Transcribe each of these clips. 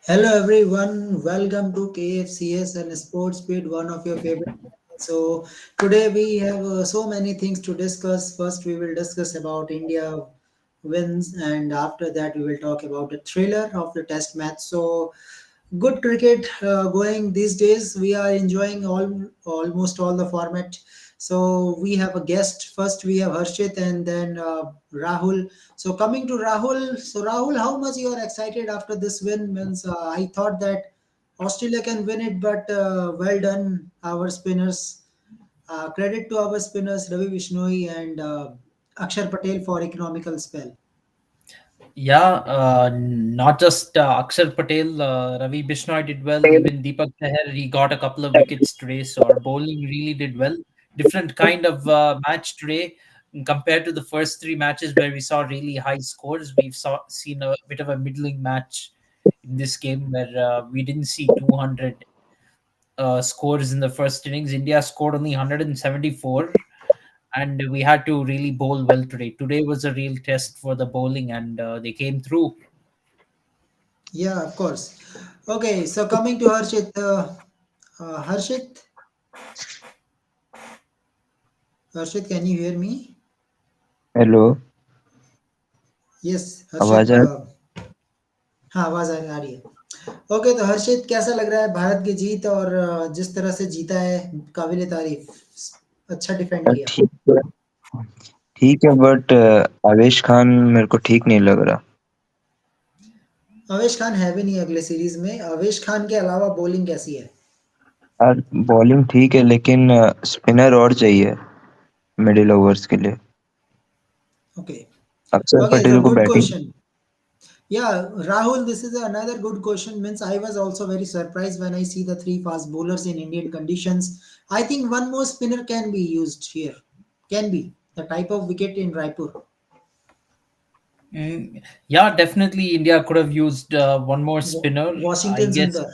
Hello everyone, welcome to KFCS and Sports Speed, one of your favorite. So today we have so many things to discuss. First, we will discuss about India wins, and after that, we will talk about the thriller of the Test match. So good cricket going these days. We are enjoying almost all the format. So we have a guest. First we have Harshit and then Rahul. So coming to Rahul. So Rahul, how much you are excited after this win? Means I thought that Australia can win it, but well done our spinners. Credit to our spinners Ravi Bishnoi and Akshar Patel for economical spell. Yeah, not just Akshar Patel, Ravi Bishnoi did well. Even Deepak Chahar, he got a couple of wickets today. So our bowling really did well. Different kind of match today compared to the first three matches where we saw really high scores. Seen a bit of a middling match in this game where we didn't see 200 scores in the first innings. India scored only 174, and we had to really bowl well today. Today was a real test for the bowling, and they came through. Yeah, of course. Okay, so coming to Harshit. Harshit, Harshit, can you hear me? Hello. Yes आवाज हर्षित आ हाँ आवाज आ रही है। Okay तो हर्षित कैसा लग रहा है भारत की जीत और जिस तरह से जीता है काबिल तारीफ। अच्छा डिफेंड किया। ठीक है। ठीक है बट आवेश खान मेरे को ठीक नहीं लग रहा। अवेश खान है भी नहीं अगले सीरीज में। अवेश खान के अलावा बॉलिंग कैसी है? यार बॉलिंग ठीक है लेकिन स्पिनर और चाहिए मिडिल ओवर्स के लिए। ओके अक्षर ओके पटेल सो को good batting. Question. Yeah, Rahul, this is another good question. Means I was also very surprised when I see the three fast bowlers in Indian conditions. I think one more spinner can be used here. Can be the type of wicket in Raipur. Yeah, definitely India could have used one more spinner. I Washington guess, Sundar.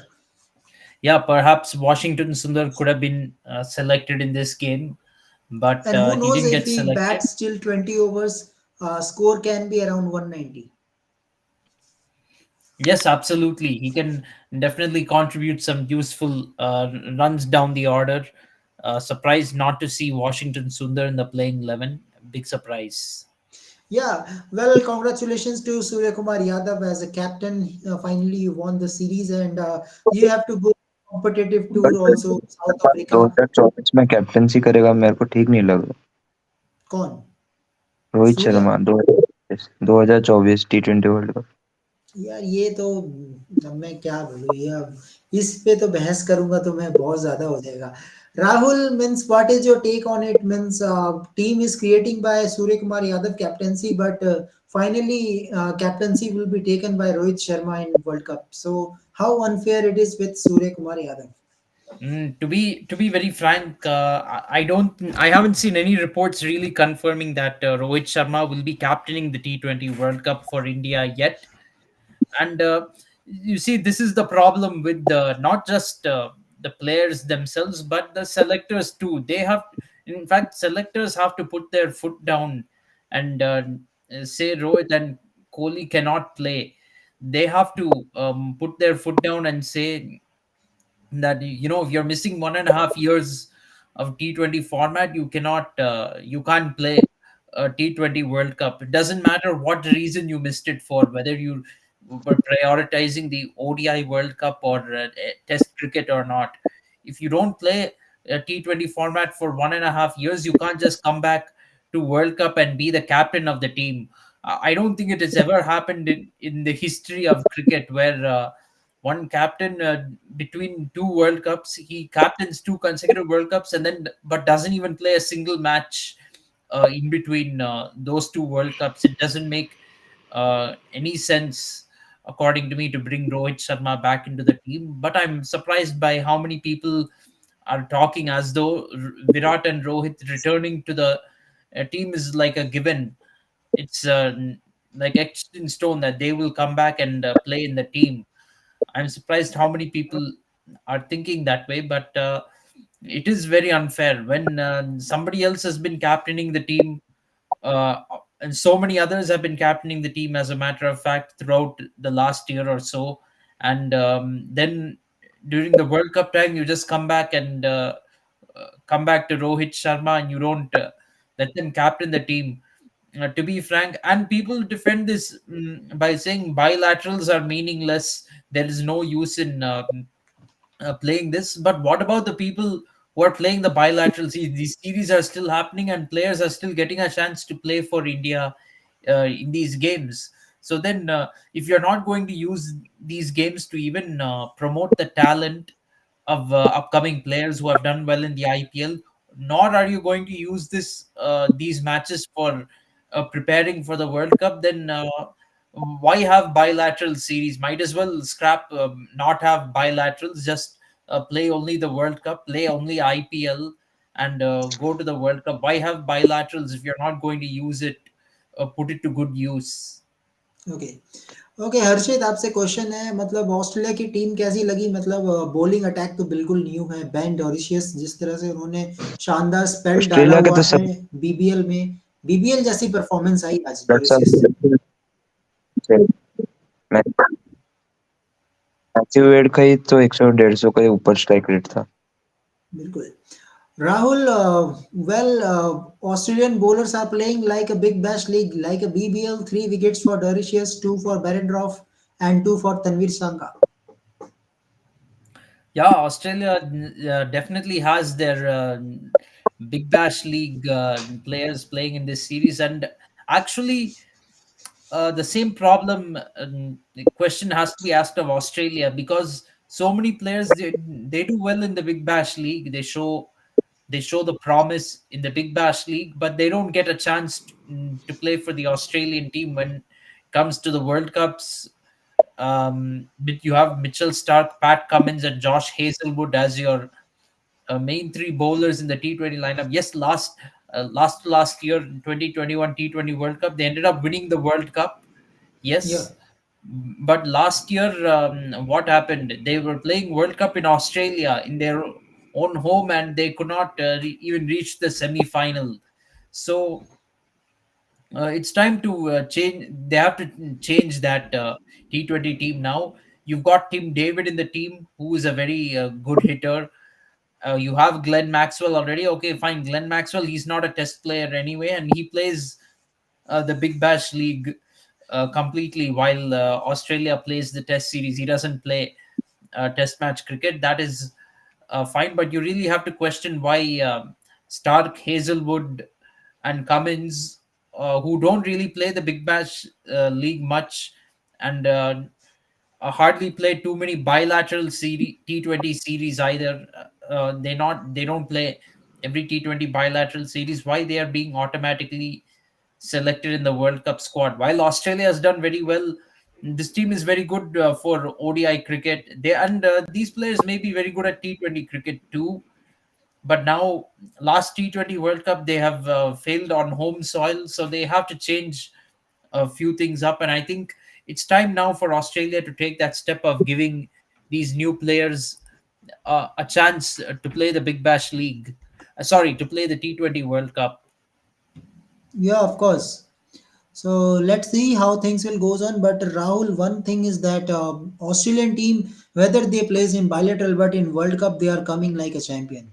yeah, perhaps Washington Sundar could have been selected in this game, but And who he knows didn't if get he selected. bats till 20 overs, score can be around 190. Yes, absolutely. He can definitely contribute some useful runs down the order. Surprised not to see Washington Sundar in the playing 11. Big surprise. Yeah, well, congratulations to Surya Kumar Yadav as a captain. Finally, you won the series, and you have to go competitive tour but also South Africa. 2024 में captaincy करेगा मेरे को ठीक नहीं लग रहा। कौन? रोहित सूर्या? शर्मा 2024 टी20 world cup. यार ये तो अब मैं क्या बोलूँ ये अब इस पे तो बहस करूंगा तो मैं बहुत ज्यादा हो जाएगा। Rahul means what is your take on it means team is creating by Surya Kumar Yadav captaincy but finally captaincy will be taken by Rohit Sharma in World Cup. So how unfair it is with Surya Kumar Yadav? To be very frank, I haven't seen any reports really confirming that Rohit Sharma will be captaining the T20 World Cup for India yet. And you see, this is the problem with not just the players themselves, but the selectors too. In fact, selectors have to put their foot down and say Rohit and Kohli cannot play. They have to put their foot down and say that if you're missing 1.5 years of T20 format, you can't play a T20 World Cup. It doesn't matter what reason you missed it for, whether you were prioritizing the ODI World Cup or Test cricket or not. If you don't play a T20 format for 1.5 years, you can't just come back to World Cup and be the captain of the team. I don't think it has ever happened in the history of cricket where one captain between two World Cups. He captains two consecutive World Cups and then but doesn't even play a single match in between those two World Cups. It doesn't make any sense, according to me, to bring Rohit Sharma back into the team. But I'm surprised by how many people are talking as though Virat and Rohit returning to the team is like a given. It's like etched in stone that they will come back and play in the team. I'm surprised how many people are thinking that way, but it is very unfair when somebody else has been captaining the team, uh, and so many others have been captaining the team, as a matter of fact, throughout the last year or so. and then during the World Cup time, you just come back and come back to Rohit Sharma, and you don't let them captain the team. To be frank, and people defend this by saying bilaterals are meaningless. There is no use in playing this. But what about the people who are playing the bilateral series? These series are still happening, and players are still getting a chance to play for India in these games. So then, if you're not going to use these games to even promote the talent of upcoming players who have done well in the IPL, nor are you going to use these matches for preparing for the World Cup, then why have bilateral series? Might as well scrap, not have bilaterals, just play only the World Cup, play only IPL, and go to the World Cup. Why have bilaterals if you're not going to use it, put it to good use? Okay. Okay Harshit, आपसे question है, मतलब Australia की team कैसी लगी? मतलब bowling attack तो बिल्कुल new है, बेन डॉरिशियस जिस तरह से उन्होंने शानदार स्पेल डाला ऑस्ट्रेलिया के हुआ तो है सब बीबीएल में, बीबीएल जैसी परफॉर्मेंस आई आज बट्स डॉरिशियस से। मैथ्यू वेड का ही तो 100 150 के ऊपर स्ट्राइक रेट था। बिल्कुल। Rahul, Australian bowlers are playing like a big bash league, like a BBL, 3 wickets for Mauritius, 2 for Berendorf, and 2 for Tanvir Sangha. Yeah, Australia definitely has their Big Bash League players playing in this series, and actually, the same problem the question has to be asked of Australia, because so many players, they do well in the Big Bash League. They show the promise in the Big Bash League, but they don't get a chance to play for the Australian team when it comes to the World Cups. But you have Mitchell Stark, Pat Cummins, and Josh Hazelwood as your main three bowlers in the T20 lineup. Yes, last year, 2021 T20 World Cup, they ended up winning the World Cup. Yeah. Yes, but last year, what happened? They were playing World Cup in Australia in their own home, and they could not even reach the semi-final. So it's time to change. They have to change that T20 team now. You've got Tim David in the team, who is a very good hitter. You have Glenn Maxwell already. Okay, fine. Glenn Maxwell, he's not a test player anyway, and he plays the Big Bash League completely, while Australia plays the Test series. He doesn't play Test match cricket. That is fine, but you really have to question why Stark, Hazelwood, and Cummins, who don't really play the Big Bash League much, and hardly play too many bilateral T20 series either. They don't play every T20 bilateral series. Why they are being automatically selected in the World Cup squad? While Australia has done very well, this team is very good for ODI cricket. These players may be very good at T20 cricket too. But now, last T20 World Cup, they have failed on home soil, so they have to change a few things up. And I think it's time now for Australia to take that step of giving these new players a chance to play the Big Bash League. Sorry, to play the T20 World Cup. Yeah, of course. So let's see how things will goes on. But Rahul, one thing is that Australian team, whether they plays in bilateral, but in World Cup, they are coming like a champion.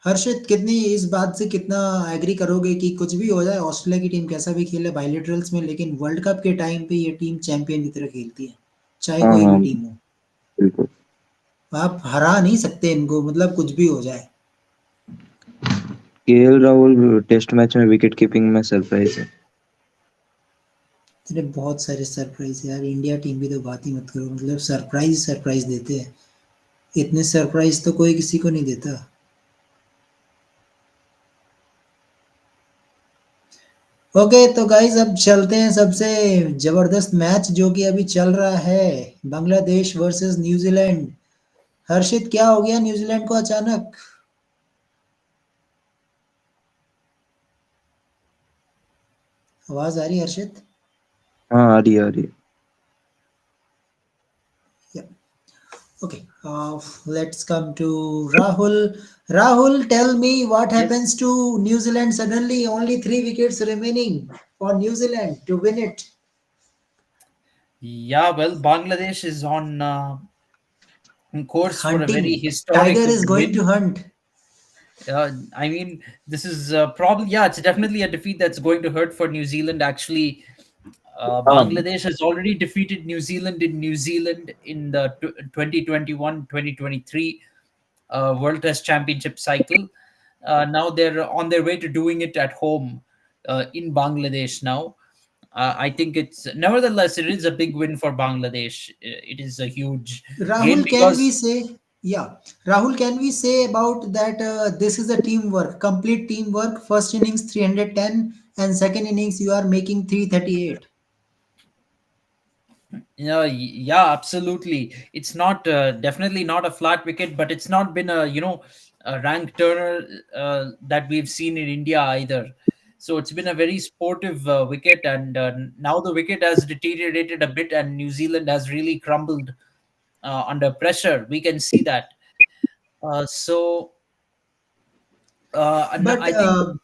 हर्षित, कितनी इस बात से कितना agree करोगे कि कुछ भी हो जाए, ऑस्ट्रेलिया की टीम कैसा भी खेले बायलेटरल्स में, लेकिन वर्ल्ड कप के टाइम पे ये टीम चैंपियन की तरह खेलती है, चाहे हाँ कोई भी हाँ, टीम हो। बिल्कुल। आप हरा नहीं सकते इनको, मतलब कुछ भी हो जाए। केएल राहुल टेस्ट मैच में विकेट कीपिंग में सरप्राइज है। अरे बहुत सारे सरप्राइज यार, इंडिया टीम की तो बात ही मत करो, मतलब सरप्राइज सरप्राइज देते हैं, इतने सरप्राइज तो कोई किसी को नहीं देता। ओके तो गाइज अब चलते हैं सबसे जबरदस्त मैच जो कि अभी चल रहा है, बांग्लादेश वर्सेस न्यूजीलैंड। हर्षित, क्या हो गया न्यूजीलैंड को अचानक? आवाज आ रही है हर्षित? हाँ, आ रही है, आ रही है। Okay, let's come to Rahul. Rahul, tell me what Yes. happens to New Zealand suddenly? Only 3 wickets remaining for New Zealand to win it. Yeah, well, Bangladesh is on course for a very Hunting. historic Tiger is going to win. hunt. I mean, this is probably, yeah, it's definitely a defeat that's going to hurt for New Zealand. Actually, Um, Bangladesh has already defeated New Zealand in the 2021-2023 World Test Championship cycle. Now they're on their way to doing it at home in Bangladesh now. I think it's nevertheless it is a big win for Bangladesh. It is a huge gain Rahul, can we because say, yeah, Rahul, can we say about that this is a teamwork, complete teamwork. First innings 310 and second innings you are making 338. yeah, yeah, absolutely. It's not definitely not a flat wicket, but it's not been a a rank turner that we've seen in India either. So it's been a very sportive wicket, and now the wicket has deteriorated a bit, and New Zealand has really crumbled under pressure. We can see that. And But I think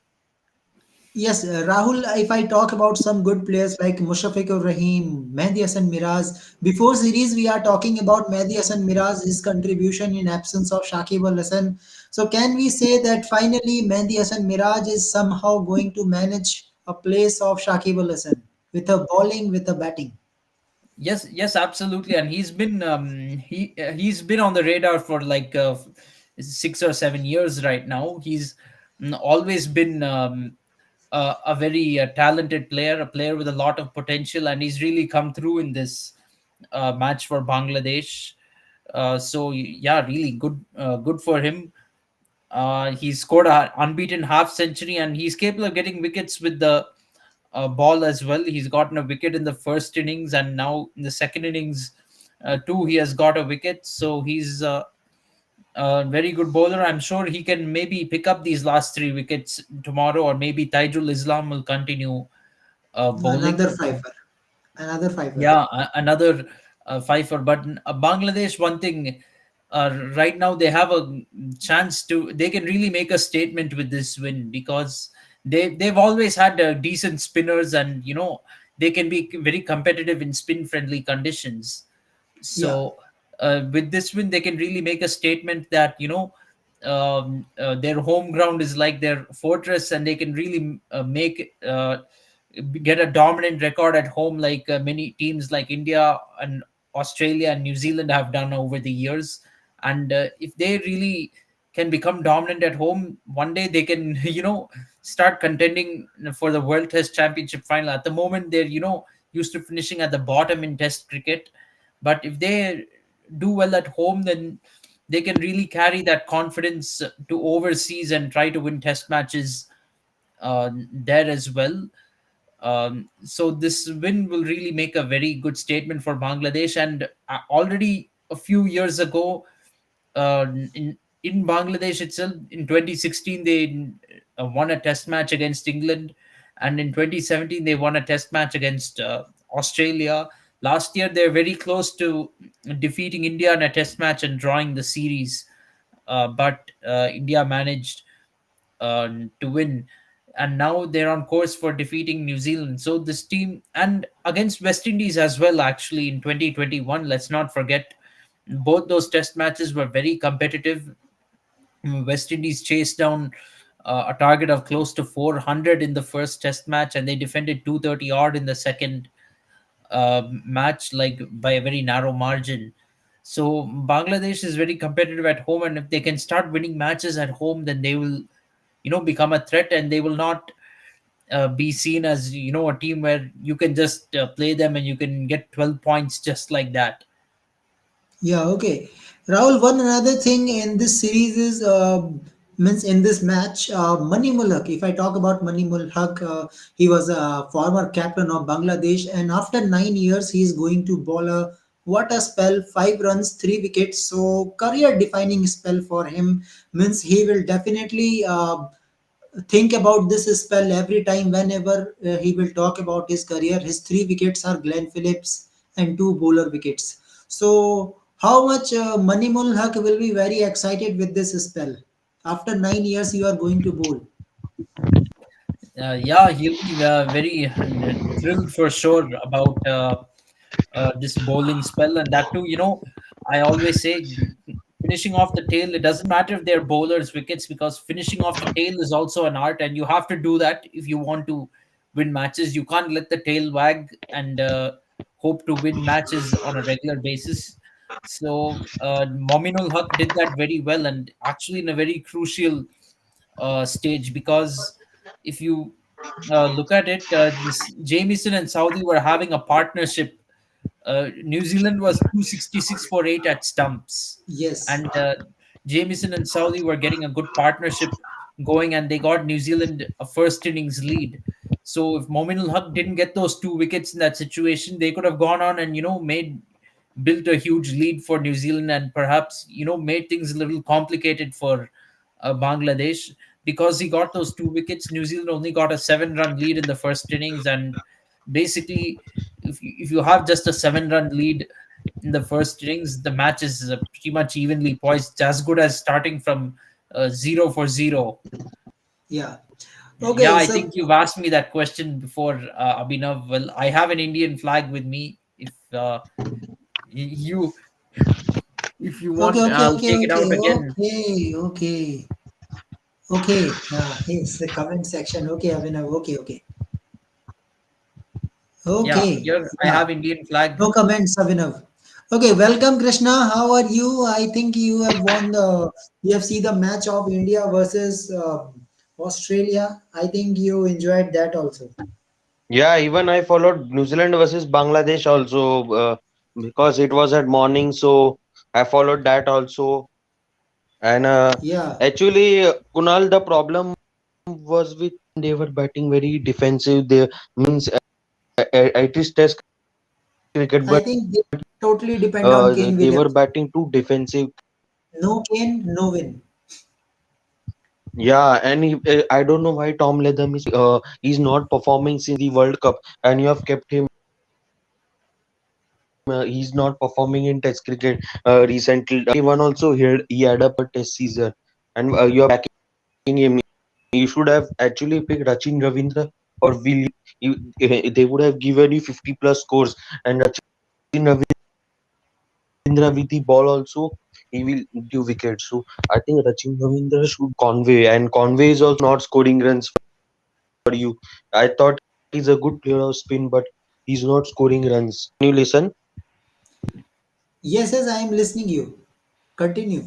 yes, Rahul, if I talk about some good players like Mushafiqur Rahim, Mehdi Hassan Miraz, before series we are talking about Mehdi Hassan Miraz, his contribution in absence of Shakib Al Hasan. So can we say that finally Mehdi Hassan Miraj is somehow going to manage a place of Shakib Al Hasan with a bowling, with a batting? yes, yes, absolutely, and he's been on the radar for like 6 or 7 years right now. He's always been a very talented player, a player with a lot of potential, and he's really come through in this match for Bangladesh. So yeah, really good for him. He scored a unbeaten half century, and he's capable of getting wickets with the ball as well. He's gotten a wicket in the first innings, and now in the second innings, too, he has got a wicket. So he's a very good bowler. I'm sure he can maybe pick up these last three wickets tomorrow, or maybe Taijul Islam will continue Another bowling. fiver. Another fiver. Yeah, another five for but Bangladesh. One thing, right now they have a chance to. They can really make a statement with this win because they've always had decent spinners, and they can be very competitive in spin friendly conditions. Yeah. So with this win, they can really make a statement that their home ground is like their fortress, and they can really make get a dominant record at home, like many teams like India and Australia and New Zealand have done over the years. And if they really can become dominant at home, one day they can start contending for the World Test Championship final. At the moment, they're used to finishing at the bottom in Test cricket, but if they do well at home, then they can really carry that confidence to overseas and try to win test matches there as well. So this win will really make a very good statement for Bangladesh. And already a few years ago, in Bangladesh itself, in 2016 they won a test match against England, and in 2017 they won a test match against Australia. Last year they're very close to defeating India in a test match and drawing the series, but India managed to win, and now they're on course for defeating New Zealand. So this team, and against West Indies as well, actually in 2021. Let's not forget, both those test matches were very competitive. West Indies chased down a target of close to 400 in the first test match, and they defended 230 odd in the second match, like by a very narrow margin. So Bangladesh is very competitive at home, and if they can start winning matches at home, then they will, become a threat, and they will not be seen as a team where you can just play them and you can get 12 points just like that. Yeah, okay. Rahul, one another thing in this series is means in this match, Mani Mulhaq. If I talk about Mani Mulhaq, he was a former captain of Bangladesh, and after 9 years, he is going to bowl a what a spell, 5 runs, 3 wickets. So career-defining spell for him means he will definitely think about this spell every time whenever he will talk about his career. His 3 wickets are Glenn Phillips and 2 bowler wickets. So, how much Manimul Haq will be very excited with this spell? After 9 years, you are going to bowl. Yeah, he'll be very thrilled for sure about this bowling spell, and that too, I always say finishing off the tail. It doesn't matter if they're bowlers' wickets, because finishing off the tail is also an art, and you have to do that if you want to win matches. You can't let the tail wag and hope to win matches on a regular basis. So Mominul Haq did that very well, and actually in a very crucial stage, because if you look at it, this Jamieson and Saudi were having a partnership. New Zealand was 266 for 8 at stumps, Yes. and Jamieson and Saudi were getting a good partnership going, and they got New Zealand a first innings lead. So if Mominul Haq didn't get those 2 wickets in that situation, they could have gone on and made built a huge lead for New Zealand, and perhaps made things a little complicated for Bangladesh. Because he got those 2 wickets, New Zealand only got a 7-run lead in the first innings, and basically, if you have just a 7-run lead in the first innings, the match is pretty much evenly poised. It's as good as starting from 0 for 0. Yeah. Yeah, Okay. I So think you've asked me that question before, Abhinav. Well, I have an Indian flag with me. If you if you okay, want, okay, I'll okay, take it okay, out again. okay, okay, okay. It's the comment section. Okay, Abhinav. Okay, okay, Yeah, okay. here I Yeah. have Indian flag. No comments, Abhinav. Okay, welcome, Krishna. How are you? I think you have won the. You have seen the match of India versus Australia. I think you enjoyed that also. Yeah, even I followed New Zealand versus Bangladesh also because it was at morning, so I followed that also. And Yeah, actually, Kunal, the problem was with they were batting very defensive. They means it is Test cricket, I but think they totally depend on Kane they were Williams. batting too defensive. No Kane, no win. Yeah, and I don't know why Tom Latham is not performing since the World Cup, and you have kept him. He's not performing in Test cricket recently. 2021 also he had a poor Test season, and you're backing him. You should have actually picked Rachin Ravindra or they would have given you 50 plus scores, and Rachin Ravindra with the ball also he will give wickets. So I think Rachin Ravindra should Conway, and Conway is also not scoring runs for you. I thought he's a good player of spin, but he's not scoring runs. Can you listen? Yes, yes, I am listening you. Continue.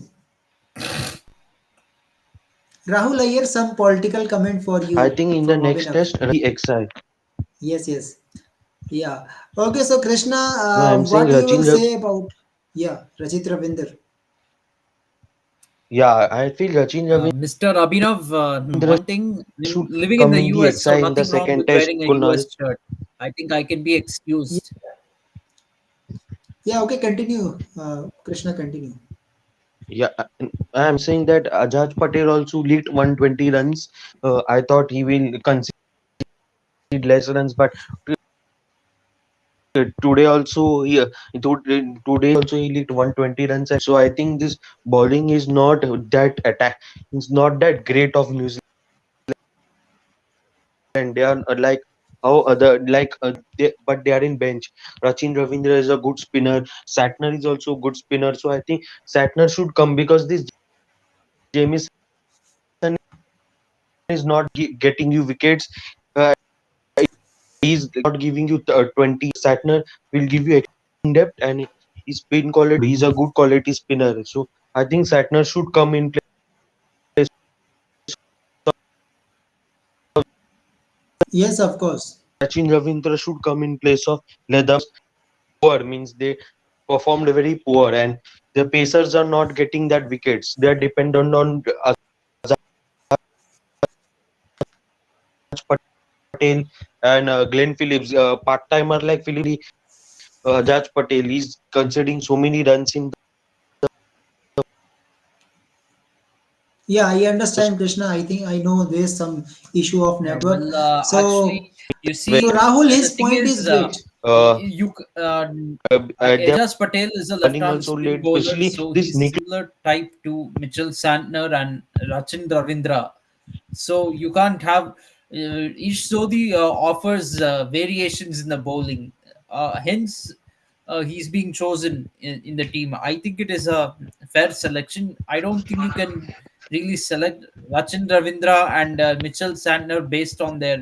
Rahul Iyer, some political comment for I you think in the from next Abhinav. test, XI. Yes, yes. Yeah. Okay, so Krishna, No, I'm saying what you will Rachin. say about yeah, Rajit Ravinder? Yeah, I feel Rachin Mr. Abhinav, Ravindra one thing, should living in come the in the US, so XI in the nothing wrong second with test, wearing a Kunal. US shirt. I think I can be Yeah, excused. yeah, okay, continue. Krishna, continue. Yeah, I'm saying that Ajaj Patel also leaked 120 runs. I thought he will concede less runs, but today also today also he leaked 120 runs. So I think this bowling is not that attack. It's not that great of New Zealand. They are like how other but they are in bench. Rachin Ravindra is a good spinner. Satner is also a good spinner. So I think Satner should come because this Jamieson is not getting you wickets. Uh, he's not giving you 20. Satner will give you in depth and his spin quality. He's a good quality spinner. So I think Satner should come in place Yes, of course. Sachin Ravindra should come in place of Ledam poor means they performed very poor and the Pacers are not getting that wickets. They are dependent on Patel and Glenn Phillips, part timer like Judge Patel. He's conceding so many runs in Yeah, I understand, Krishna. I think I know there's some issue of network. Well, actually, So, you so see, Rahul, the his thing point is, is great. uh, they're Ajaz Patel is a running left-arm also spin late, bowler, especially so this he's Nick. similar type to Mitchell Santner and Rachin Ravindra. So you can't have each Sodhi offers variations in the bowling. Hence, he's being chosen in the team. I think it is a fair selection. I don't think you can really select Rachin Ravindra and Mitchell Santner based on their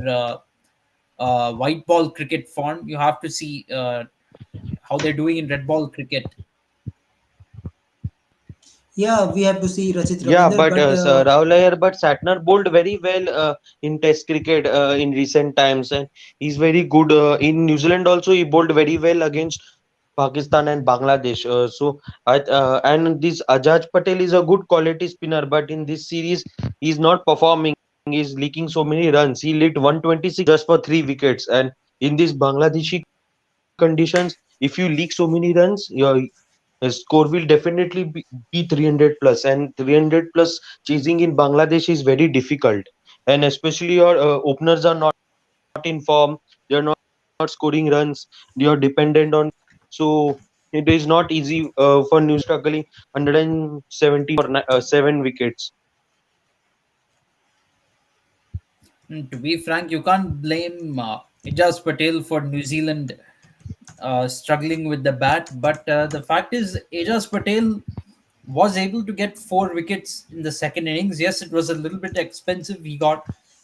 white ball cricket form. You have to see how they're doing in red ball cricket. Yeah, we have to see Rachit Yeah, Ravinder, but but Rahul Iyer, but Satnar bowled very well in Test cricket in recent times, and he's very good in New Zealand. Also, he bowled very well against Pakistan and Bangladesh. And this Ajaz Patel is a good quality spinner, but in this series, he's not performing. He's leaking so many runs. He lit 126 just for 3 wickets, and in these Bangladeshi conditions, if you leak so many runs, your score will definitely be 300 plus, and 300 plus chasing in Bangladesh is very difficult, and especially your openers are not in form, they're not scoring runs, you're dependent on, so it is not easy for New struggling 170 for 7 wickets. To be frank, you can't blame Ijaz Patel for New Zealand struggling with the bat. But the fact is, Ijaz Patel was able to get 4 wickets in the second innings. Yes, it was a little bit expensive. He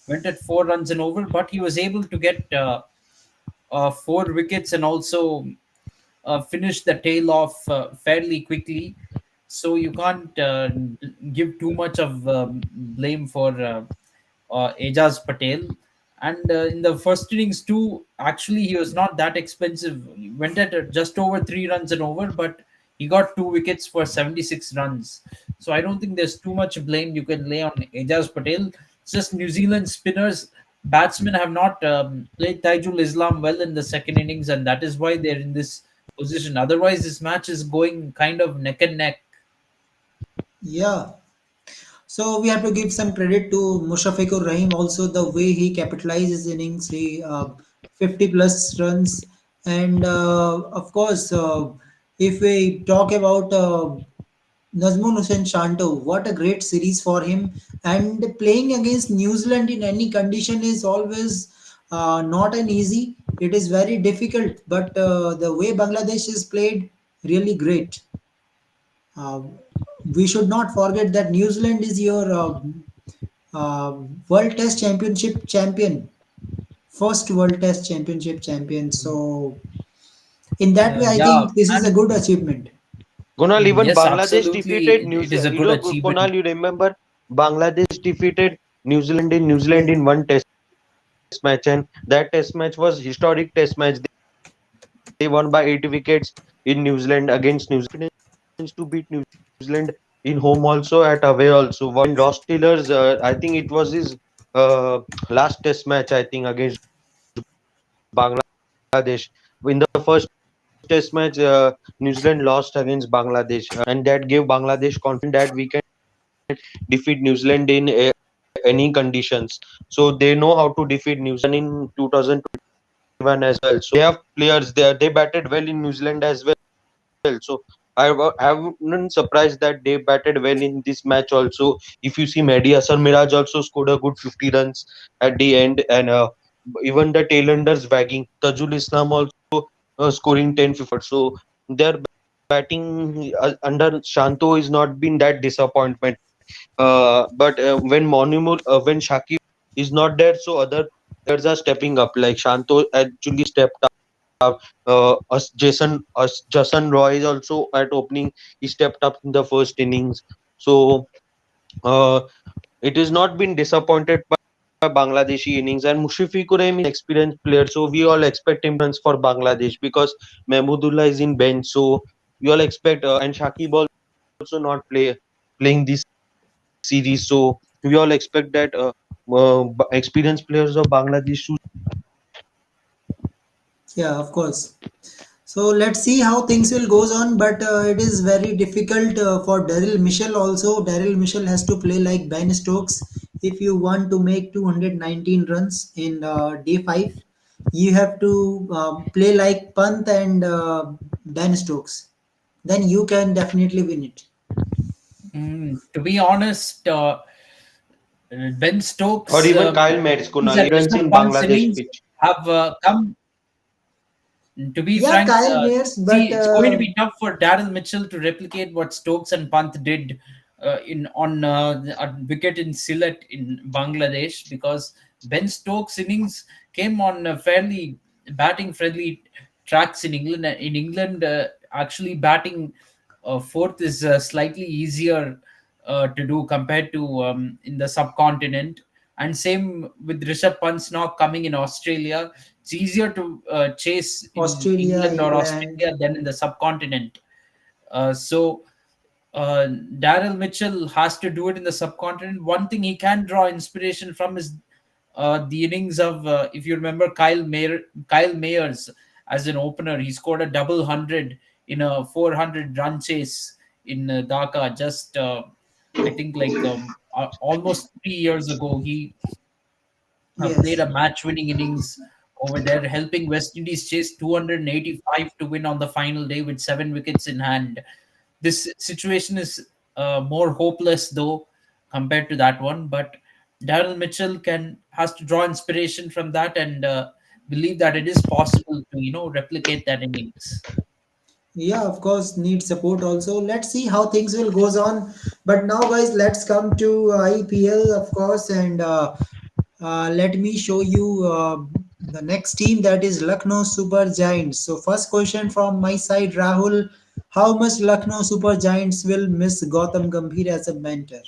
went at 4 runs and over, but he was able to get 4 wickets and also finish the tail off fairly quickly. So you can't give too much of blame for Ejaz Patel. And in the first innings too, actually he was not that expensive. He went at just over 3 runs and over, but he got 2 wickets for 76 runs. So I don't think there's too much blame you can lay on Ejaz Patel. It's just New Zealand spinners, batsmen have not played Taijul Islam well in the second innings, and that is why they're in this position. Otherwise, this match is going kind of neck and neck. yeah. So we have to give some credit to Mushafiqur Rahim also the way he capitalized his innings. He 50 plus runs, and of course, if we talk about Nazmul Hussain Shanto, what a great series for him! And playing against New Zealand in any condition is always not an easy. It is very difficult, but the way Bangladesh is played, really great. Uh, we should not forget that New Zealand is your uh, World Test Championship champion, first World Test Championship champion. So, in that way, I Yeah, think this is a and good achievement. Kunal, even yes, Bangladesh absolutely, defeated New it is a Zealand. good achievement. Kunal, you remember Bangladesh defeated New Zealand in New Zealand Yeah, in one Test match, and that Test match was historic Test match. They won by 8 wickets in New Zealand against New Zealand. To beat New Zealand in home also at away also. When Ross Taylor's, I think it was his uh, last Test match. I think against Bangladesh. In the first Test match, New Zealand lost against Bangladesh, and that gave Bangladesh confidence that we can defeat New Zealand in any conditions. So they know how to defeat New Zealand in 2021 as well. So they have players there. They batted well in New Zealand as well. So I wouldn't surprised that they batted well in this match also. If you see Mehdi Hasan Miraj also scored a good 50 runs at the end, and even the tailenders bagging Tajul Islam also scoring 10 50. So their batting under Shanto is not been that disappointment. But when Shakib is not there, so other players are stepping up. Like Shanto actually stepped up. Jason Roy is also at opening. He stepped up in the first innings. So uh, it has not been disappointed by Bangladeshi innings. And Mushifiqur Rahim is experienced player, so we all expect him runs for Bangladesh because Mahmudullah is in bench. So we all expect and Shakib also not playing this series. So we all expect that experienced players of Bangladesh should. yeah, of course. So let's see how things will goes on, but it is very difficult for Daryl Mitchell also. Daryl Mitchell has to play like Ben Stokes. If you want to make 219 runs in day 5, you have to play like Pant and Ben Stokes. Then you can definitely win it. To be honest, Ben Or Stokes, even Kyle Metz, innings Kunal, and runs Rishabh in Pant's Bangladesh innings pitch. have come To be Yeah, frank, Kyle Mayers, see, but it's going to be tough for Daryl Mitchell to replicate what Stokes and Pant did in on a wicket in Sylhet in Bangladesh, because Ben Stokes' innings came on fairly batting friendly tracks in England. In England, actually batting fourth is slightly easier to do compared to in the subcontinent. And same with Rishabh Pant's knock coming in Australia. It's easier to chase in Australia, England or England. Australia than in the subcontinent. So Daryl Mitchell has to do it in the subcontinent. One thing he can draw inspiration from is the innings of, if you remember, Kyle Mayers as an opener. He scored a double hundred in a 400 run chase in Dhaka just, I think, like almost 3 years ago. He played Yes. a match-winning innings over there, helping West Indies chase 285 to win on the final day with 7 wickets in hand. This situation is more hopeless though compared to that one, but Daryl Mitchell can has to draw inspiration from that and believe that it is possible to replicate that innings. Yeah, of course, need support also. Let's see how things will goes on. But now, guys, let's come to IPL, of course, and let me show you the next team, that is Lucknow Super Giants. So, first question from my side, Rahul: how much Lucknow Super Giants will miss Gautam Gambhir as a mentor?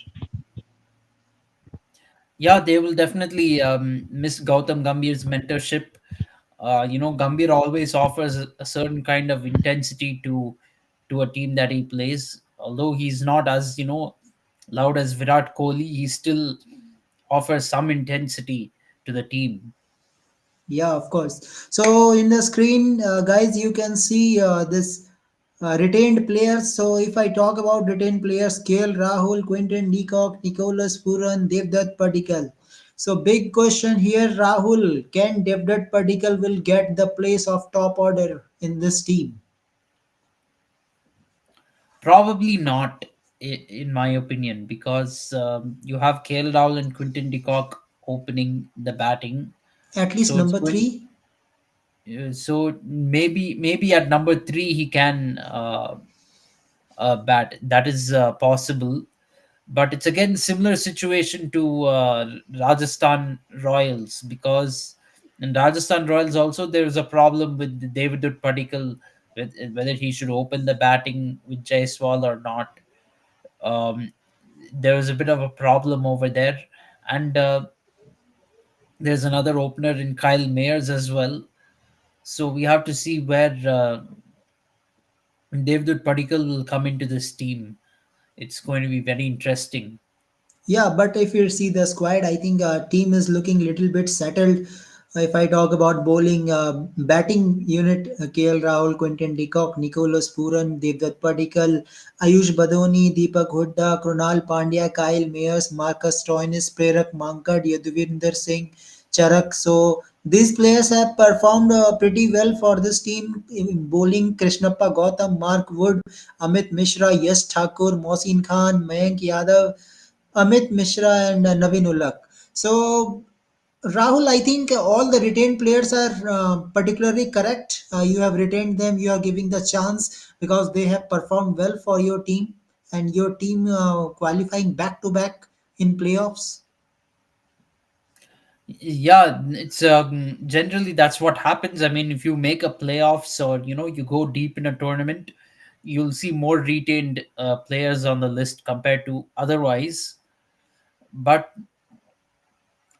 Yeah, they will definitely miss Gautam Gambhir's mentorship. Gambhir always offers a certain kind of intensity to a team that he plays. Although he's not as loud as Virat Kohli, he still offers some intensity to the team. Yeah, of course. So in the screen, guys, you can see this retained players. So if I talk about retained players, KL Rahul, Quinton Deacock, Nicholas Puran, Devdutt Padikkal. So big question here, Rahul, can Devdutt Padikkal will get the place of top order in this team? Probably not, in my opinion, because you have KL Rahul and Quinton de Kock opening the batting. At least So it's number going. three. So maybe at number three he can bat. That is possible, but it's again similar situation to Rajasthan Royals, because in Rajasthan Royals also there is a problem with David Padikkal, with whether he should open the batting with Jaiswal or not. Um, there was a bit of a problem over there, and there's another opener in Kyle Mayers as well. So we have to see where David Padikkal will come into this team. It's going to be very interesting. Yeah, but if you see the squad, I think team is looking little bit settled. If I talk about bowling, batting unit, KL Rahul, Quinton de Kock, Nicholas Puran, Devdutt Padikkal, Ayush Badoni, Deepak Hooda, Krunal Pandya, Kyle Mayers, Marcus Stoinis, Prerak Mankad, Yadvinder Singh, Charak. So these players have performed pretty well for this team in bowling. Krishnappa Gautam, Mark Wood, Amit Mishra, Yash Thakur, Mohsin Khan, Mayank Yadav, Amit Mishra, and Navin Ulak. So, Rahul, I think all the retained players are particularly correct. You have retained them, you are giving the chance because they have performed well for your team and your team qualifying back to back in playoffs. Yeah, it's generally that's what happens. I mean, if you make a playoffs or you go deep in a tournament, you'll see more retained players on the list compared to otherwise. But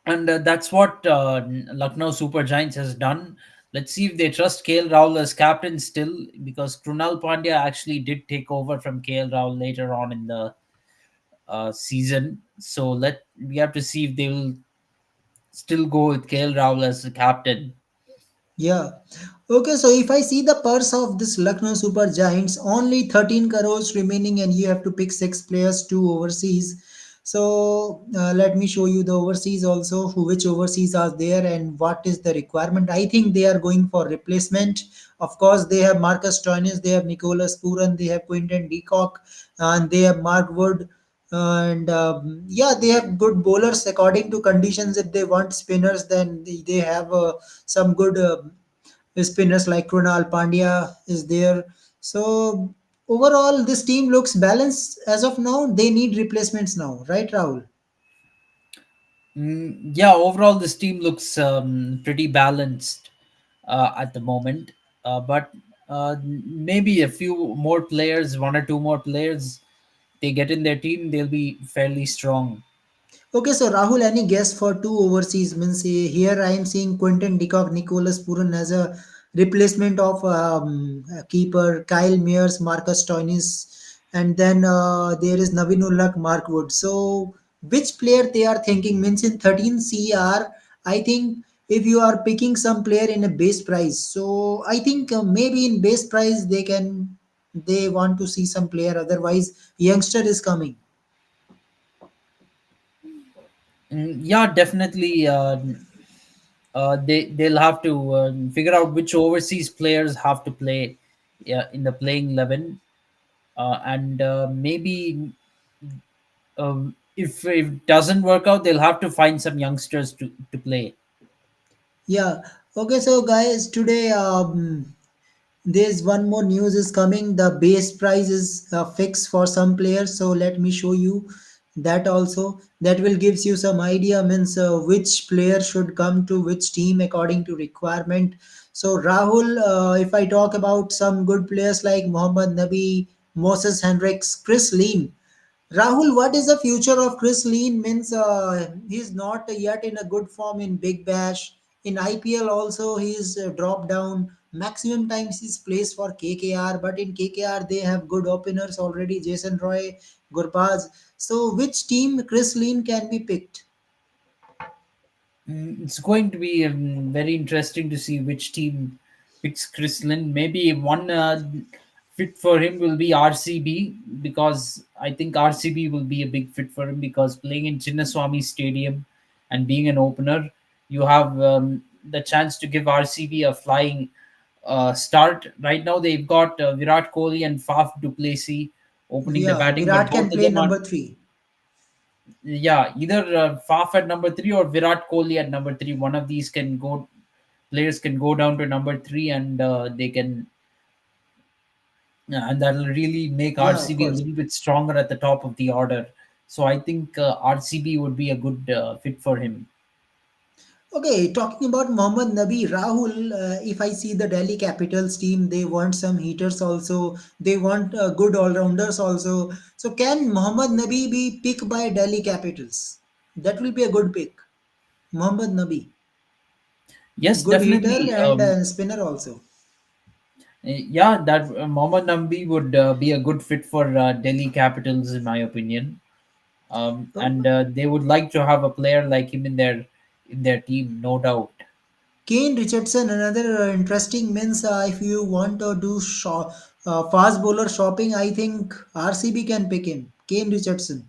and that's what Lucknow Super Giants has done. Let's see if they trust KL Rahul as captain still, because Krunal Pandya actually did take over from KL Rahul later on in the season. So let we have to see if they will still go with KL Rahul as the captain. Yeah. Okay, so if I see the purse of this Lucknow Super Giants, only 13 crores remaining, and you have to pick six players, two overseas. So let me show you the overseas also, which overseas are there and what is the requirement. I think they are going for replacement. Of course, they have Marcus Stoinis, they have Nicholas Puran, they have Quinton Deacock, and they have Mark Wood. And yeah, they have good bowlers according to conditions. If they want spinners, then they have some good spinners like Krunal Pandya is there. So overall, this team looks balanced as of now. They need replacements now, right, Rahul? Yeah, overall this team looks pretty balanced at the moment, but maybe a few more players, one or two more players, they get in their team, they'll be fairly strong. Okay, so Rahul, any guess for two overseas? Means here I am seeing Quentin de Kock, Nicholas Puran as a replacement of keeper Kyle Mears, Marcus Stoinis, and then there is Navinullah Mark Wood. So which player they are thinking? Means in 13 CR, I think if you are picking some player in a base price, so I think maybe in base price they want to see some player. Otherwise, youngster is coming. Yeah, definitely. They'll have to figure out which overseas players have to play, yeah, in the playing 11, and maybe if it doesn't work out, they'll have to find some youngsters to play. Yeah. Okay. So, guys, today there's one more news is coming. The base price is fixed for some players. So let me show you that also. That will gives you some idea. Means which player should come to which team according to requirement. So Rahul, if I talk about some good players like Mohammad Nabi, Moses Hendricks, Chris Lean. Rahul, what is the future of Chris Lean? Means he's not yet in a good form in Big Bash. In IPL also he's dropped down. Maximum times he's plays for KKR, but in KKR they have good openers already. Jason Roy, Gurbaz. So which team Chris Lean can be picked? It's going to be very interesting to see which team picks Chris Lynn. Maybe one fit for him will be RCB, because I think RCB will be a big fit for him, because playing in Chinnaswamy Stadium and being an opener, you have the chance to give RCB a flying start. Right now, they've got Virat Kohli and Faf du Plessis opening the Yeah, batting, but Virat both can of play them are, number three. yeah, either Faf at number three or Virat Kohli at number three. One of these can go. Players can go down to number three, and they can, and that'll really make Yeah, of RCB a course. little bit stronger at the top of the order. So I think RCB would be a good fit for him. Okay, talking about Mohammad Nabi, Rahul, if I see the Delhi Capitals team, they want some heaters also. They want good all-rounders also. So can Mohammad Nabi be picked by Delhi Capitals? That will be a good pick. Mohammad Nabi, Yes, good hitter definitely. and spinner also. Yeah, that Mohammad Nambi would be a good fit for Delhi Capitals, in my opinion. Oh, And they would like to have a player like him in their team, no doubt. Kane Richardson, another interesting means if you want to do fast bowler shopping, I think RCB can pick him. Kane Richardson.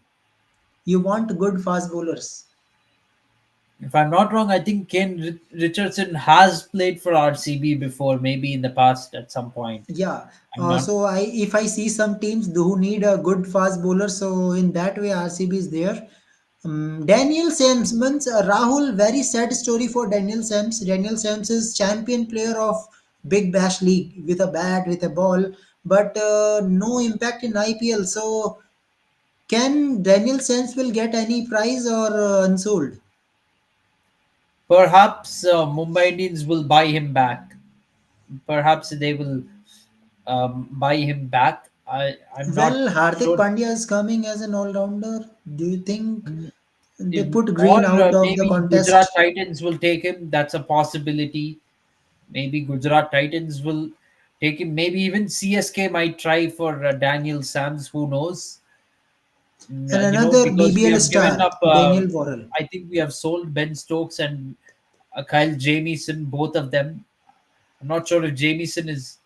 You want good fast bowlers. If I'm not wrong, I think Richardson has played for RCB before, maybe in the past at some point. Yeah. I'm not. So I if I see some teams who need a good fast bowler, so in that way RCB is there. Daniel Sams means Rahul. Very sad story for Daniel Sams. Daniel Sams is champion player of Big Bash League with a bat with a ball, but no impact in IPL. So can Daniel Sams will get any prize or unsold? Perhaps Mumbai Indians will buy him back. Perhaps they will buy him back. I'm not Well, Hardik sure. Pandya is coming as an all-rounder. Do you think Mm, they put Or Green out of the maybe Gujarat contest? Titans will take him. That's a possibility. Maybe Gujarat Titans will take him. Maybe even CSK might try for Daniel Sams. Who knows? And another Because we BBL have given star, up. Daniel Worrell. I think we have sold Ben Stokes and Kyle Jamieson, both of them. I'm not sure if Jamieson is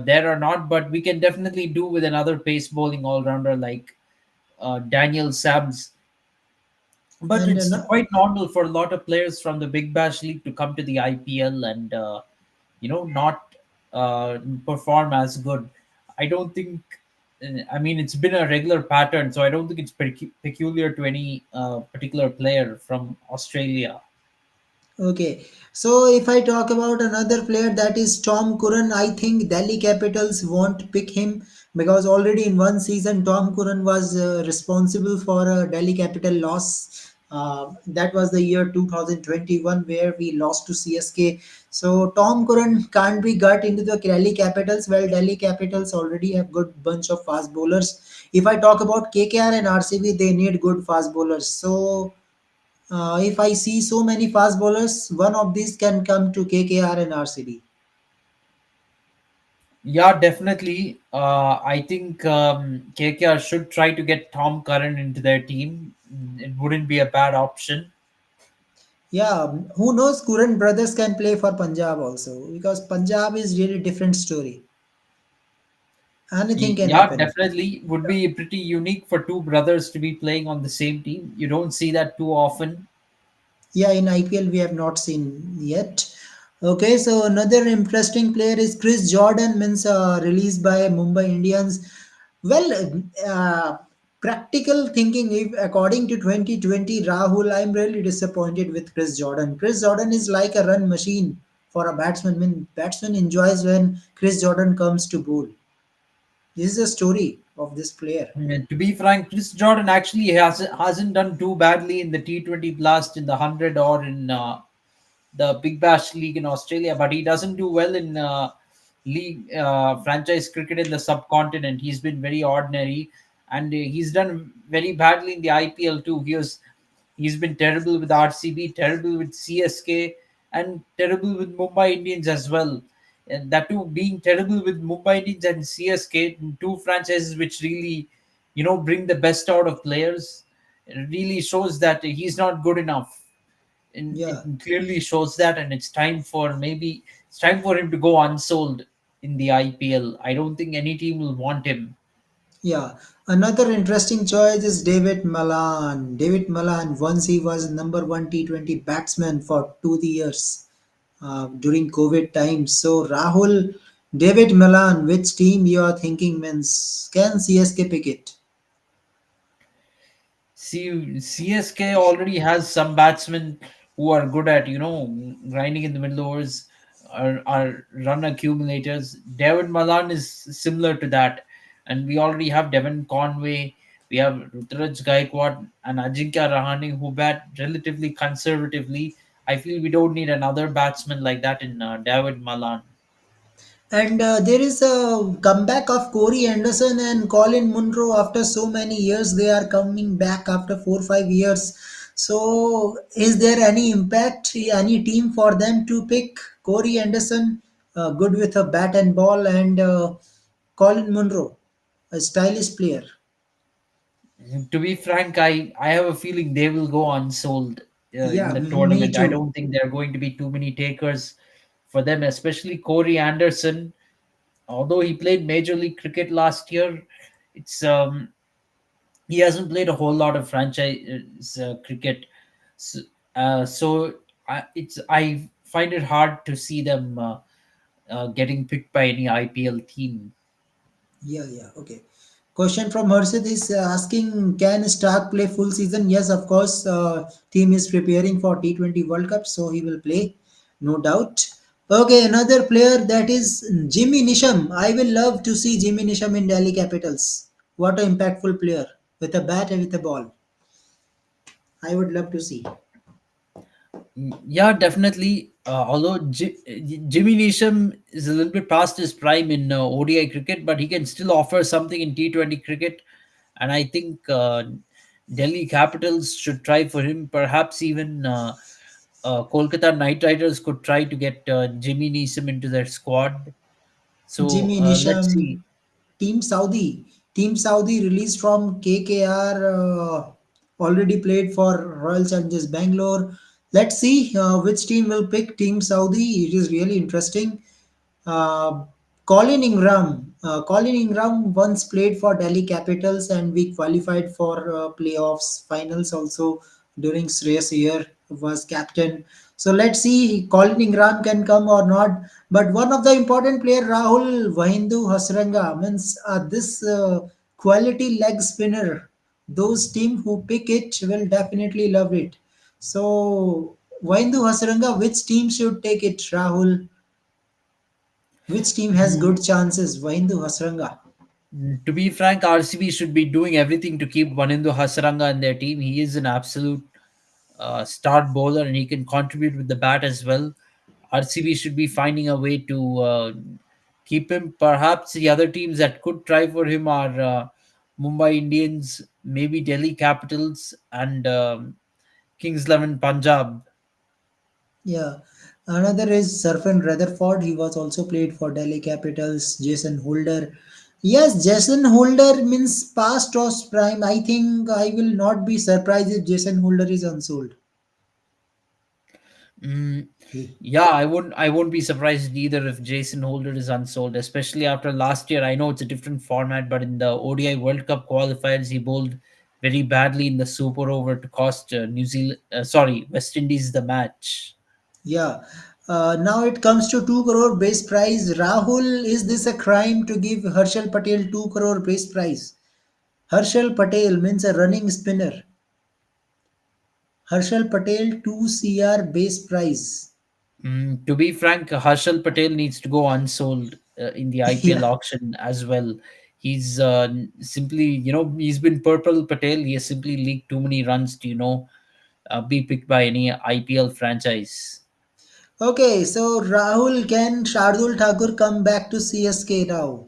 there or not, but we can definitely do with another pace bowling all rounder like Daniel Sams. But And it's quite normal for a lot of players from the Big Bash League to come to the IPL and not perform as good. I don't think. I mean, it's been a regular pattern, so I don't think it's peculiar to any particular player from Australia. Okay, so if I talk about another player that is Tom Curran, I think Delhi Capitals won't pick him because already in one season Tom Curran was responsible for a Delhi Capital loss. That was the year 2021 where we lost to CSK. So Tom Curran can't be got into the Delhi Capitals. Well, Delhi Capitals already have good bunch of fast bowlers. If I talk about KKR and RCB, they need good fast bowlers. So if I see so many fast bowlers, one of these can come to KKR and RCB. Yeah, definitely. I think KKR should try to get Tom Curran into their team. It wouldn't be a bad option. Yeah, who knows? Current brothers can play for Punjab also because Punjab is really different story. Anything can Yeah, happen. definitely. Would be pretty unique for two brothers to be playing on the same team. You don't see that too often. Yeah, in IPL we have not seen yet. Okay, so another interesting player is Chris Jordan, means released by Mumbai Indians. Well, practical thinking, if according to 2020 Rahul, I'm really disappointed with Chris Jordan. Chris Jordan is like a run machine for a batsman. I mean, batsman enjoys when Chris Jordan comes to bowl. This is the story of this player. To be frank, Chris Jordan actually hasn't done too badly in the T20 Blast in the 100 or in the Big Bash League in Australia, but he doesn't do well in league franchise cricket in the subcontinent. He's been very ordinary, and he's done very badly in the IPL too. He's been terrible with RCB, terrible with CSK, and terrible with Mumbai Indians as well. And that too, being terrible with Mumbai Indians and CSK, two franchises which really, bring the best out of players. It really shows that he's not good enough, and it Yeah. clearly shows that. And it's time for him to go unsold in the IPL. I don't think any team will want him. Yeah, another interesting choice is David Malan. David Malan, once he was number one T20 batsman for 2 years during COVID times. So, Rahul, David Malan, which team you are thinking means can CSK pick it? See, CSK already has some batsmen who are good at, grinding in the middle overs, are run accumulators. David Malan is similar to that. And we already have Devon Conway, we have Ruturaj Gaikwad and Ajinkya Rahane who bat relatively conservatively. I feel we don't need another batsman like that in David Malan. And there is a comeback of Corey Anderson and Colin Munro after so many years. They are coming back after 4 5 years. So, is there any impact, any team for them to pick Corey Anderson, good with a bat and ball, and Colin Munro, a stylish player? To be frank, I have a feeling they will go unsold in Yeah, the me tournament. I too. don't think there are going to be too many takers for them, especially Corey Anderson. Although he played Major League Cricket last year, it's he hasn't played a whole lot of franchise cricket. So, I find it hard to see them getting picked by any IPL team. Yeah, yeah, okay. Question from Harshit is asking, can Stark play full season? Yes, of course. Team is preparing for T20 World Cup, so he will play, no doubt. Okay, another player that is Jimmy Nisham. I will love to see Jimmy Nisham in Delhi Capitals. What an impactful player with a bat and with a ball. I would love to see. Yeah, definitely. Although Jimmy Neesham is a little bit past his prime in ODI cricket, but he can still offer something in T20 cricket. And I think Delhi Capitals should try for him. Perhaps even Kolkata Knight Riders could try to get Jimmy Neesham into their squad. So Jimmy let's see. Nisham, Team Saudi. Team Saudi released from KKR, already played for Royal Challengers Bangalore. Let's see which team will pick Team Saudi. It is really interesting. Uh, Colin Ingram once played for Delhi Capitals and we qualified for playoffs, finals also during Shreyas year was captain. So let's see Colin Ingram can come or not. But one of the important player Rahul Wahindu Hasranga means this quality leg spinner. Those team who pick it will definitely love it. So Waindu Hasranga, which team should take it, Rahul? Which team has good chances? Waindu Hasranga. To be frank, RCB should be doing everything to keep Vanindu Hasaranga in their team. He is an absolute start bowler and he can contribute with the bat as well. RCB should be finding a way to keep him. Perhaps the other teams that could try for him are Mumbai Indians, maybe Delhi Capitals, and Kings 11 Punjab. Yeah. Another is Surfan Rutherford. He was also played for Delhi Capitals. Jason Holder. Yes, Jason Holder means past or prime. I think I will not be surprised if Jason Holder is unsold. Mm, He, yeah, I won't be surprised either if Jason Holder is unsold, especially after last year. I know it's a different format, but in the ODI World Cup qualifiers, he bowled very badly in the super over to cost New Zealand, sorry, West Indies the match. yeah. Now it comes to 2 crore base price. Rahul, is this a crime to give Harshal Patel 2 crore base price? Harshal Patel means a running spinner. Harshal Patel 2 CR base price. To be frank, Harshal Patel needs to go unsold in the IPL Yeah. auction as well. He's simply, he's been purple Patel. He has simply leaked too many runs to, be picked by any IPL franchise. Okay, so Rahul, can Shardul Thakur come back to CSK now?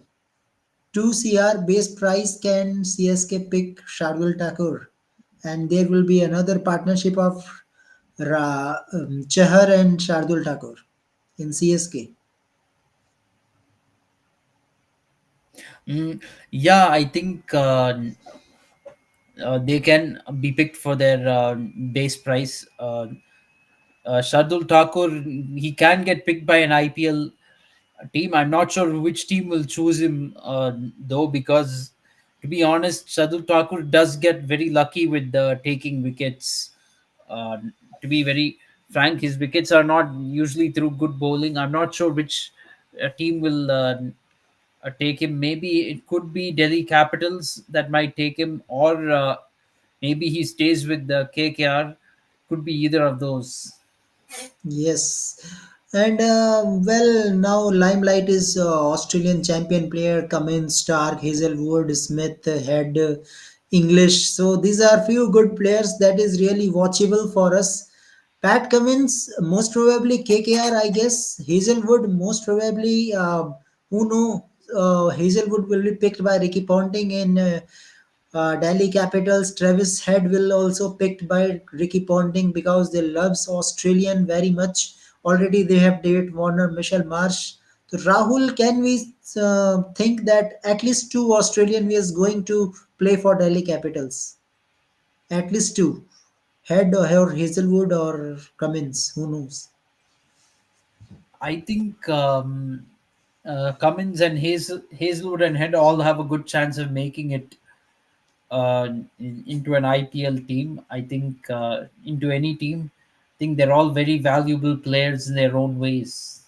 2 CR base price, can CSK pick Shardul Thakur? And there will be another partnership of Chahar and Shardul Thakur in CSK. Mm, yeah, I think they can be picked for their base price. Shardul Thakur, he can get picked by an IPL team. I'm not sure which team will choose him, though, because to be honest, Shardul Thakur does get very lucky with taking wickets. Uh, to be very frank, his wickets are not usually through good bowling. I'm not sure which team will take him. Maybe it could be Delhi Capitals that might take him, or maybe he stays with the KKR. Could be either of those. Yes. And well, now limelight is Australian champion player Cummins, Stark, Hazelwood, Smith, Head, English. So these are few good players that is really watchable for us. Pat Cummins, most probably KKR, I guess. Hazelwood, most probably, who know, Hazelwood will be picked by Ricky Ponting in Delhi Capitals. Travis Head will also picked by Ricky Ponting because they loves Australian very much. Already they have David Warner, Michelle Marsh. So Rahul, can we think that at least two Australian is going to play for Delhi Capitals? At least two. Head or Hazelwood or Cummins, who knows? I think Cummins and Hazelwood and Head all have a good chance of making it into an IPL team. I think into any team. I think they're all very valuable players in their own ways.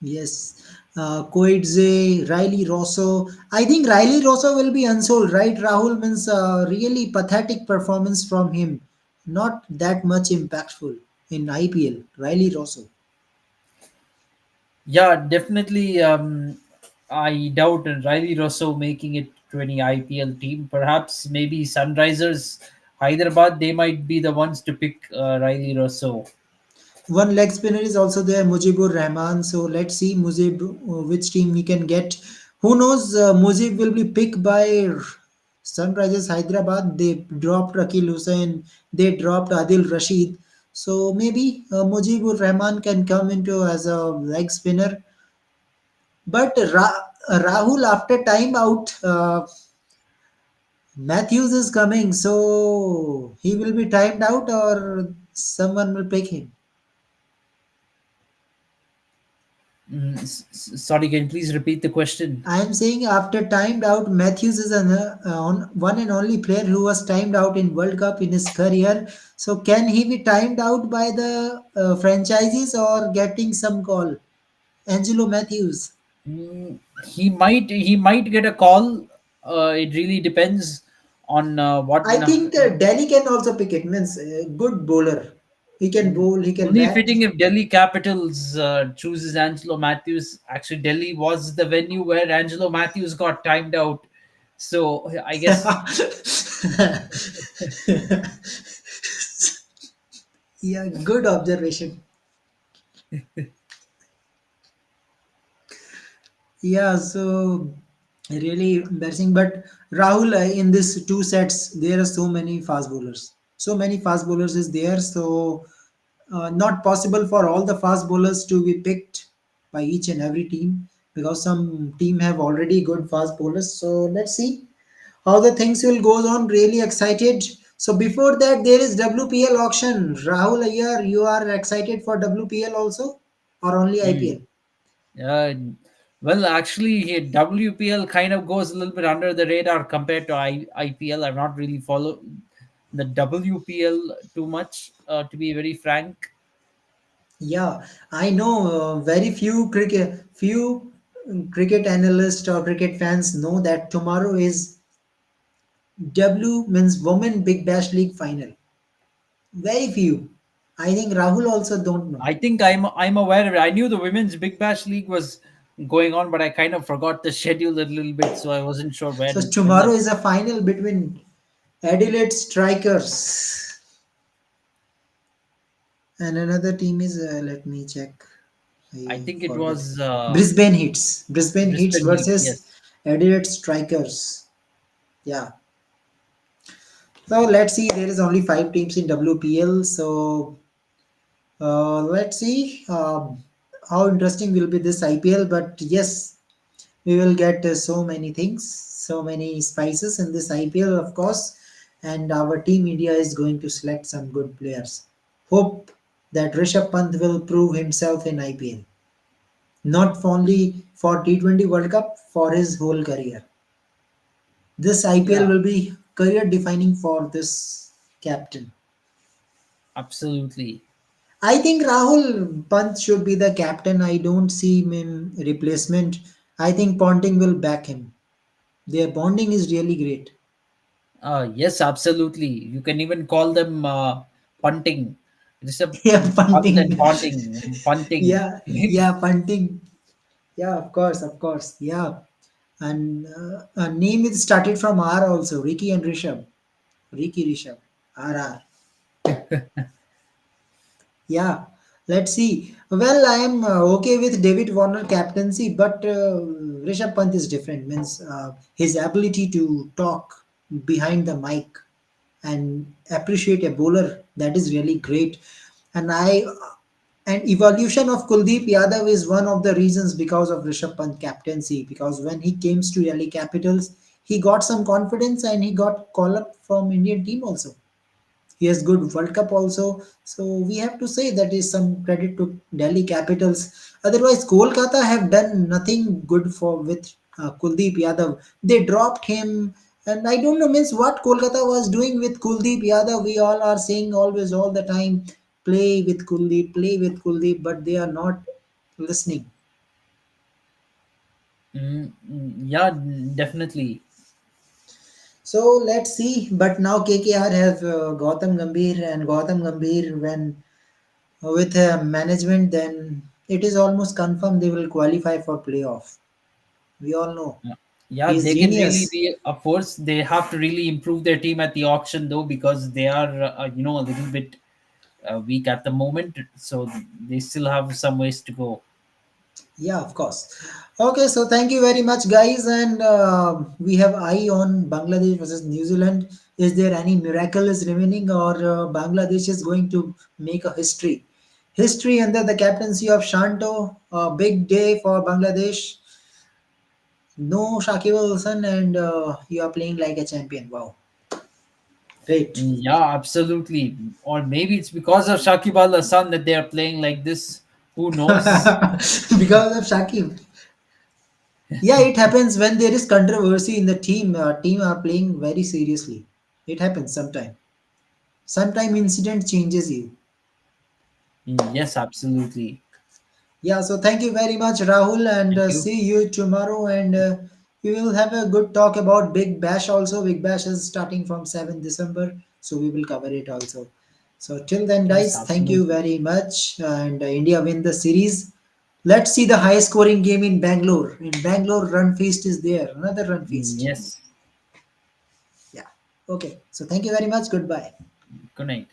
Yes. Koidze, Riley Rosso. I think Riley Rosso will be unsold, right? Rahul means really pathetic performance from him. Not that much impactful in IPL. Riley Rosso. Yeah, definitely. I doubt Riley Rosso making it to any IPL team. Perhaps maybe Sunrisers Hyderabad. They might be the ones to pick Riley Rosso. One leg spinner is also there, Mujibur Rahman. So let's see Mujib, which team we can get. Who knows? Mujib will be picked by Sunrisers Hyderabad. They dropped Rakil Hussain. They dropped Adil Rashid. So maybe Mujibur Rahman can come into as a leg spinner. But Rahul, after time out, Matthews is coming. So he will be timed out or someone will pick him. Sorry, can you please repeat the question? I am saying after timed out, Matthews is one and only player who was timed out in World Cup in his career. So can he be timed out by the franchises or getting some call? Angelo Matthews. He might get a call. It really depends on what. I think Delhi can also pick it. Means good bowler. He can bowl, he can Only bat. fitting if Delhi Capitals chooses Angelo Matthews. Actually, Delhi was the venue where Angelo Matthews got timed out. So I guess Yeah, good observation. Yeah, so really embarrassing. But Rahul, in this two sets, there are so many fast bowlers. So many fast bowlers is there. So not possible for all the fast bowlers to be picked by each and every team because some team have already good fast bowlers. So let's see how the things will goes on. Really excited. So before that, there is WPL auction. Rahul, here you are excited for WPL also, or only mm, IPL? uh, well, actually, WPL kind of goes a little bit under the radar compared to IPL. I've not really followed the WPL too much, to be very frank. Yeah, I know few cricket analysts or cricket fans know that tomorrow is W means Women Big Bash League final. Very few. I think Rahul also don't know. I think I'm aware of it. I knew the women's Big Bash League was going on, but I kind of forgot the schedule a little bit, so I wasn't sure So when tomorrow that. is a final between Adelaide Strikers and another team is let me check. I I think it forget. was Brisbane Heats. Brisbane Heats Brisbane Heat. versus Yes. Adelaide Strikers. Yeah. So let's see. There is only five teams in WPL. So let's see how interesting will be this IPL. But yes, we will get so many things, so many spices in this IPL, of course. And our team India is going to select some good players. Hope that Rishabh Pant will prove himself in IPL, not only for T20 World Cup, for his whole career. This IPL Yeah, will be career defining for this captain. absolutely. I think Rahul Pant should be the captain. I don't see him in replacement. I think Ponting will back him. Their bonding is really great. Yes, absolutely. You can even call them punting. It's a Yeah, punt punting. and ponting, punting. Yeah, yeah, punting. Yeah, of course, of course. Yeah. And a name is started from R also. Ricky and Rishabh. Ricky Rishabh. RR. Yeah, let's see. Well, I am okay with David Warner captaincy, but Rishabh Pant is different. Means his ability to talk behind the mic and appreciate a bowler, that is really great. And evolution of Kuldeep Yadav is one of the reasons because of Rishabh Pant captaincy. Because when he came to Delhi Capitals, he got some confidence and he got call up from Indian team also. He has good World Cup also. So we have to say that is some credit to Delhi Capitals. Otherwise, Kolkata have done nothing good for with Kuldeep Yadav. They dropped him, and I don't know means what Kolkata was doing with Kuldeep Yadav. We all are saying always all the time, play with Kuldeep, but they are not listening. Yeah, definitely. So let's see. But now KKR have Gautam Gambhir, and Gautam Gambhir when with management, then it is almost confirmed they will qualify for playoff. We all know Yeah, yeah, he is they can really genius. be. Of course, they have to really improve their team at the auction though, because they are, a little bit weak at the moment. So they still have some ways to go. Yeah, of course. Okay, so thank you very much, guys, and we have eye on Bangladesh versus New Zealand. Is there any miracle is remaining, or Bangladesh is going to make a history? History under the captaincy of Shanto. A big day for Bangladesh. No Shakib Al Hasan, and you are playing like a champion. Wow, great. Yeah, absolutely. Or maybe it's because of Shakib Al Hasan that they are playing like this. Who knows? Because of Shakib. Yeah, it happens when there is controversy in the team. Team are playing very seriously. It happens sometime. Sometime incident changes you. Yes, absolutely. Yeah, so thank you very much, Rahul, and Thank you. see you tomorrow. And we will have a good talk about Big Bash also. Big Bash is starting from 7th December, so we will cover it also. So till then, Yes, guys, thank you absolutely. very much. And India win the series. Let's see the high scoring game in Bangalore. In Bangalore, run feast is there. Another run feast. Yes. Yeah. Okay. So thank you very much. Goodbye. Good night.